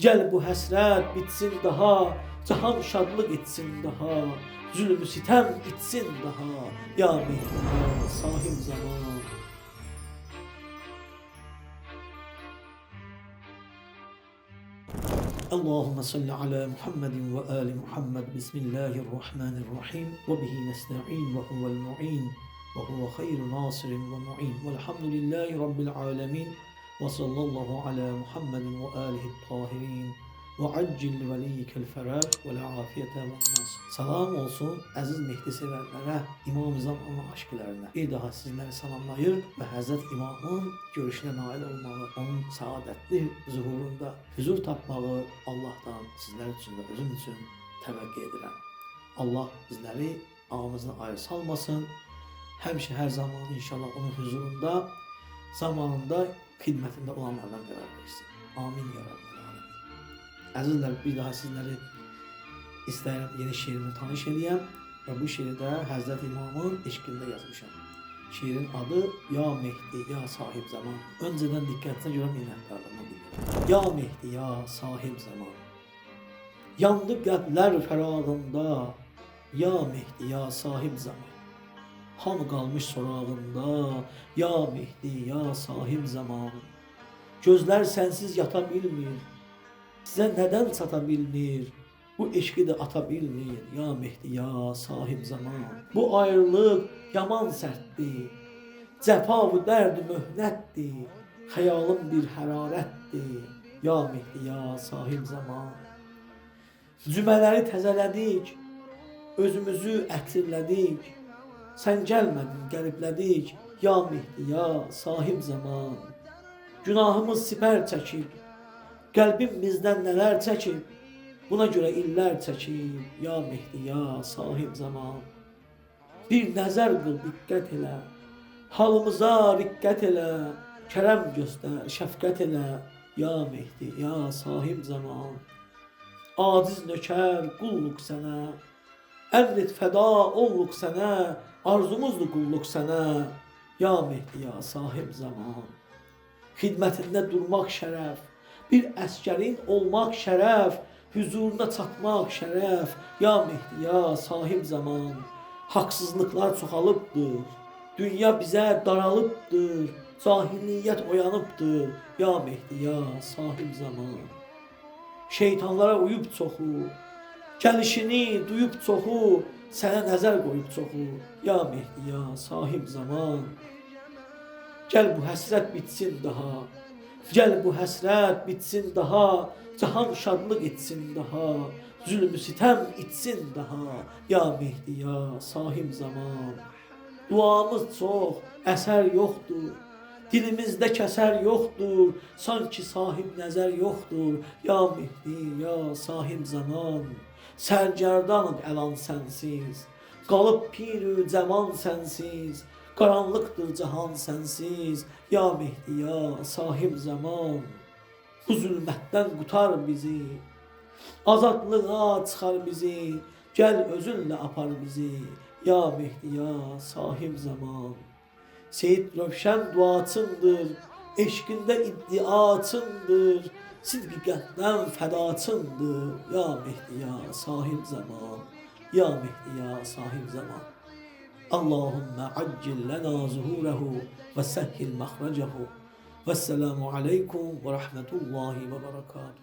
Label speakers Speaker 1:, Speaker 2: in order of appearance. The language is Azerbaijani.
Speaker 1: Gel bu həsrət bitsin daha, cahan şadlıq etsin daha, zulmü sitem itsin daha, ya Mehdi ya sahib zaman. Allahümme salli ala Muhammedin ve ali Muhammed. Bismillahirrahmanirrahim. Ve bihi nesta'in ve huvel mu'in. Ve huve hayru nasirin ve mu'in. Velhamdülillahi Rabbil alemin. Ve sallallahu ala Muhammedin ve alihi tahirin. Ve accil veliyyikel feraj ve la afiyete ve nas. Salam olsun əziz Mehdi sevərlərə, İmam Zamanın aşkilərinə. Bir daha sizləri salamlayır və Həzrət İmamın görüşünə nail olmağı, onun saadətli zuhurunda huzur tapmağı Allah'tan sizlər üçün və özüm üçün təvəqqə edirəm. Allah bizləri ağımızdan ayrı salmasın. Həmişə hər zaman inşallah onun huzurunda, zamanında, xidmətində olanlardan qərar versin. Amin ya Rabbi. Əzizlər, bir daha sizləri istəyirəm yeni şiirimi tanış edəyəm və bu şiiri də Həzrət İmamın eşqində yazmışam. Şiirin adı Ya Mehdi, Ya Sahib Zaman. Öncədən diqqətinizə görə minnətdarlığımı bildirirəm. Ya Mehdi, Ya Sahib Zaman. Yandı qəlblər fərağında, Ya Mehdi, Ya Sahib Zaman. Hamı qalmış sorağında, Ya Mehdi, Ya Sahib Zaman. Gözlər sənsiz yata bilmir, size neden çata bilmir, bu eşqi de ata bilmir, ya Mehdi ya sahib zaman. Bu ayrılık yaman sərtdir, cəfa bu dərd möhnətdir, xəyalım bir hərarətdir, ya Mehdi ya sahib zaman. Cümələri təzələdik, özümüzü ətirlədik, sən gəlmədin qəriblədik, ya Mehdi ya sahib zaman. Günahımız sipər çəkib, qəlbim bizdən nələr çəkib, buna görə illər çəkib, ya Mehdi, ya sahib zaman. Bir nəzər qıl, diqqət elə, halımıza riqqət elə, kərəm göstər, şəfqət elə, ya Mehdi, ya sahib zaman. Aciz nökər, qulluq sənə, əmr et fəda olluq sənə, arzumuzdur qulluq sənə, ya Mehdi, ya sahib zaman. Xidmətində durmaq şərəf, bir əskərin olmaq şərəf, huzuruna çatmaq şərəf, ya Mehdi, ya sahib zaman. Haqsızlıqlar çoxalıbdır, dünya bizə daralıbdır, cahilliyyət oyanıbdır, ya Mehdi, ya sahib zaman. Şeytanlara uyub çoxu, gəlişini duyub çoxu, sənə nəzər qoyub çoxu, ya Mehdi, ya sahib zaman. Gəl bu həsrət bitsin daha, gel bu həsrət bitsin daha, cahan şadlıq etsin daha, zulmü sitem itsin daha, ya Mehdi ya sahib zaman. Duamız çox, əsər yoxdur, dilimizdə kəsər yoxdur, sanki sahib nəzər yoxdur, ya Mehdi ya sahib zaman. Sərgərdanım əlan sənsiz, qalıb pirü cəman sənsiz, karanlıktır cahan sensiz, ya Mehdi ya sahib zaman. Bu zulmətdən qutar bizi, azadlığa çıxar bizi, gel özünlə apar bizi, ya Mehdi ya sahib zaman. Seyid Rövşən duaçındır, eşqində iddiaçındır, sidqi qəlbdən fədaçındır, ya Mehdi ya sahib zaman, ya Mehdi ya sahib zaman. Allahümme accil lena zuhurehu ve sehhil mahracehu. Vesselamu aleykum ve rahmetullahi ve berekatuhu.